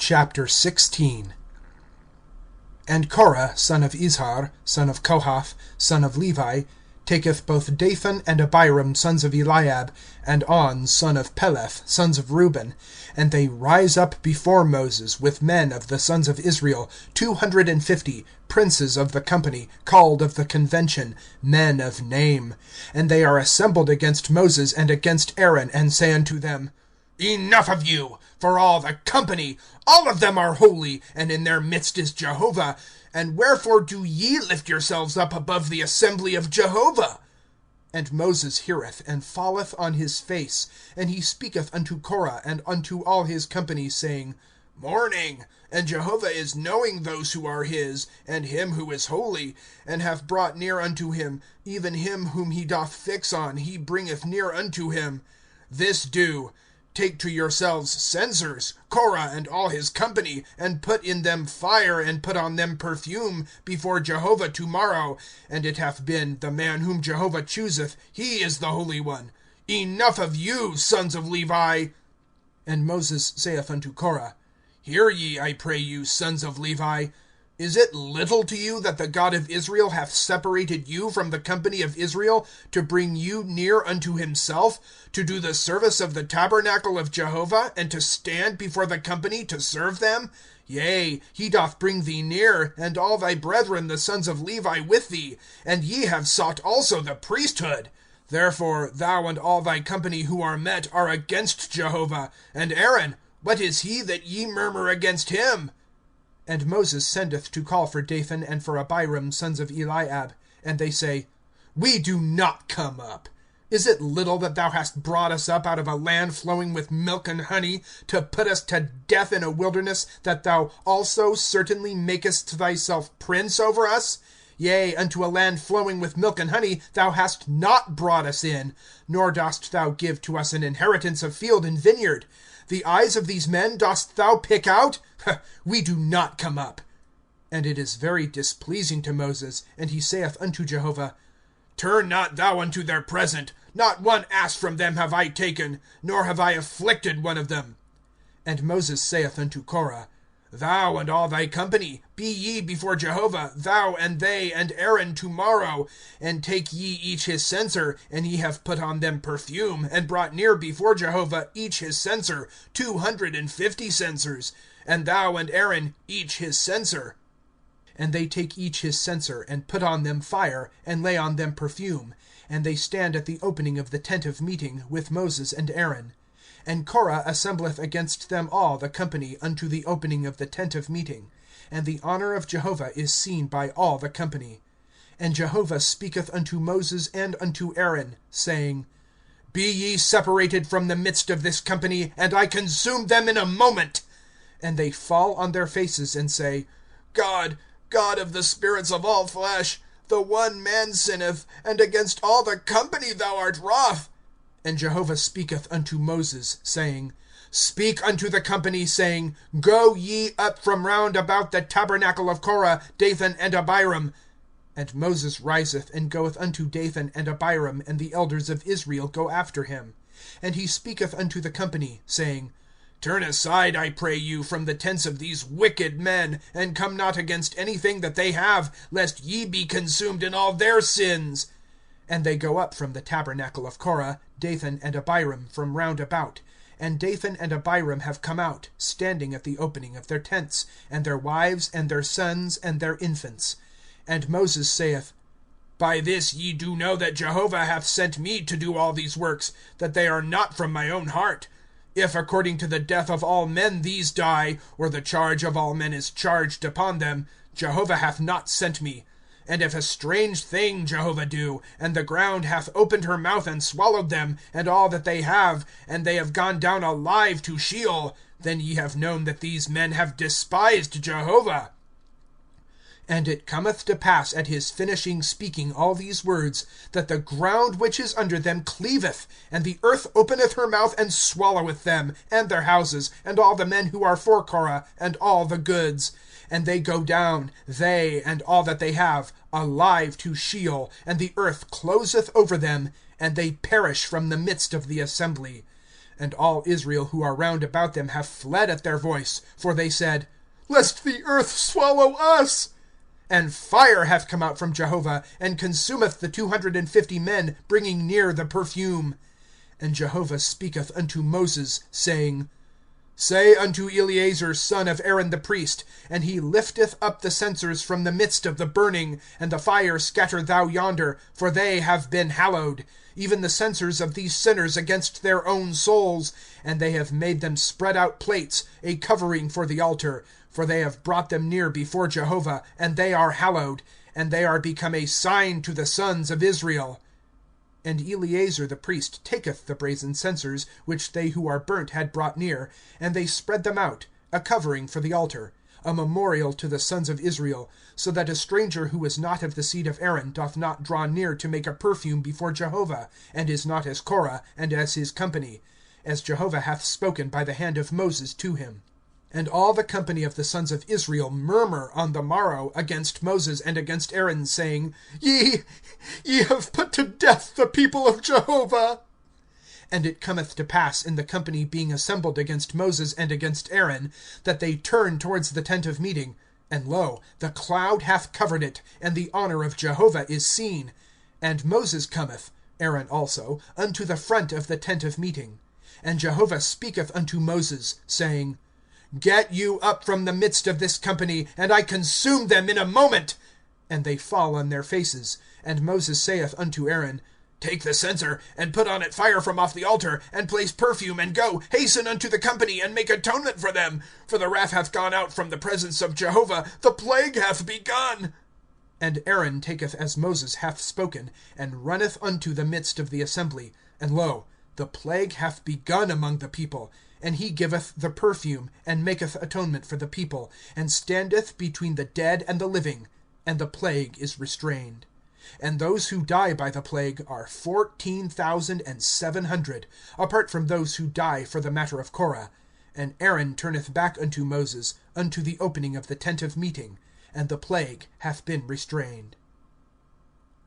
Chapter 16. And Korah, son of Izhar, son of Kohath, son of Levi, taketh both Dathan and Abiram, sons of Eliab, and On, son of Peleth, sons of Reuben, and they rise up before Moses with men of the sons of Israel, 250, princes of the company, called of the convention, men of name. And they are assembled against Moses and against Aaron, and say unto them, Enough of you! For all the company, all of them are holy, and in their midst is Jehovah. And wherefore do ye lift yourselves up above the assembly of Jehovah? And Moses heareth, and falleth on his face, and he speaketh unto Korah and unto all his company, saying, Mourning! And Jehovah is knowing those who are his, and him who is holy, and hath brought near unto him, even him whom he doth fix on, he bringeth near unto him. This do. Take to yourselves censers, Korah and all his company, and put in them fire, and put on them perfume, before Jehovah tomorrow. And it hath been, the man whom Jehovah chooseth, he is the Holy One. Enough of you, sons of Levi! And Moses saith unto Korah, Hear ye, I pray you, sons of Levi. Is it little to you that the God of Israel hath separated you from the company of Israel, to bring you near unto himself, to do the service of the tabernacle of Jehovah, and to stand before the company to serve them? Yea, he doth bring thee near, and all thy brethren the sons of Levi with thee, and ye have sought also the priesthood. Therefore thou and all thy company who are met are against Jehovah. And Aaron, what is he that ye murmur against him? And Moses sendeth to call for Dathan and for Abiram, sons of Eliab. And they say, We do not come up. Is it little that thou hast brought us up out of a land flowing with milk and honey, to put us to death in a wilderness, that thou also certainly makest thyself prince over us? Yea, unto a land flowing with milk and honey thou hast not brought us in, nor dost thou give to us an inheritance of field and vineyard. The eyes of these men dost thou pick out? We do not come up. And it is very displeasing to Moses, and he saith unto Jehovah, Turn not thou unto their present. Not one ass from them have I taken, nor have I afflicted one of them. And Moses saith unto Korah, Thou and all thy company, be ye before Jehovah, thou and they and Aaron tomorrow, and take ye each his censer, and ye have put on them perfume, and brought near before Jehovah each his censer, 250 censers, and thou and Aaron each his censer. And they take each his censer, and put on them fire, and lay on them perfume, and they stand at the opening of the tent of meeting, with Moses and Aaron. And Korah assembleth against them all the company unto the opening of the tent of meeting, and the honor of Jehovah is seen by all the company. And Jehovah speaketh unto Moses and unto Aaron, saying, Be ye separated from the midst of this company, and I consume them in a moment. And they fall on their faces, and say, God, God of the spirits of all flesh, the one man sinneth, and against all the company thou art wroth. And Jehovah speaketh unto Moses, saying, Speak unto the company, saying, Go ye up from round about the tabernacle of Korah, Dathan and Abiram. And Moses riseth, and goeth unto Dathan and Abiram, and the elders of Israel go after him. And he speaketh unto the company, saying, Turn aside, I pray you, from the tents of these wicked men, and come not against anything that they have, lest ye be consumed in all their sins. And they go up from the tabernacle of Korah, Dathan and Abiram, from round about. And Dathan and Abiram have come out, standing at the opening of their tents, and their wives, and their sons, and their infants. And Moses saith, By this ye do know that Jehovah hath sent me to do all these works, that they are not from my own heart. If according to the death of all men these die, or the charge of all men is charged upon them, Jehovah hath not sent me. And if a strange thing Jehovah do, and the ground hath opened her mouth and swallowed them, and all that they have, and they have gone down alive to Sheol, then ye have known that these men have despised Jehovah. And it cometh to pass at his finishing speaking all these words, that the ground which is under them cleaveth, and the earth openeth her mouth and swalloweth them, and their houses, and all the men who are for Korah, and all the goods. And they go down, they and all that they have, alive to Sheol, and the earth closeth over them, and they perish from the midst of the assembly. And all Israel who are round about them have fled at their voice, for they said, Lest the earth swallow us. And fire hath come out from Jehovah, and consumeth the 250 men, bringing near the perfume. And Jehovah speaketh unto Moses, saying, Say unto Eleazar son of Aaron the priest, and he lifteth up the censers from the midst of the burning, and the fire scatter thou yonder, for they have been hallowed, even the censers of these sinners against their own souls, and they have made them spread out plates, a covering for the altar, for they have brought them near before Jehovah, and they are hallowed, and they are become a sign to the sons of Israel. And Eleazar the priest taketh the brazen censers, which they who are burnt had brought near, and they spread them out, a covering for the altar, a memorial to the sons of Israel, so that a stranger who is not of the seed of Aaron doth not draw near to make a perfume before Jehovah, and is not as Korah, and as his company, as Jehovah hath spoken by the hand of Moses to him. And all the company of the sons of Israel murmur on the morrow against Moses and against Aaron, saying, Ye have put to death the people of Jehovah. And it cometh to pass, in the company being assembled against Moses and against Aaron, that they turn towards the tent of meeting, and lo, the cloud hath covered it, and the honor of Jehovah is seen. And Moses cometh, Aaron also, unto the front of the tent of meeting. And Jehovah speaketh unto Moses, saying, Get you up from the midst of this company, and I consume them in a moment. And they fall on their faces. And Moses saith unto Aaron, Take the censer, and put on it fire from off the altar, and place perfume, and go, hasten unto the company, and make atonement for them. For the wrath hath gone out from the presence of Jehovah, the plague hath begun. And Aaron taketh as Moses hath spoken, and runneth unto the midst of the assembly. And lo, the plague hath begun among the people. And he giveth the perfume, and maketh atonement for the people, and standeth between the dead and the living, and the plague is restrained. And those who die by the plague are 14,700, apart from those who die for the matter of Korah. And Aaron turneth back unto Moses, unto the opening of the tent of meeting, and the plague hath been restrained.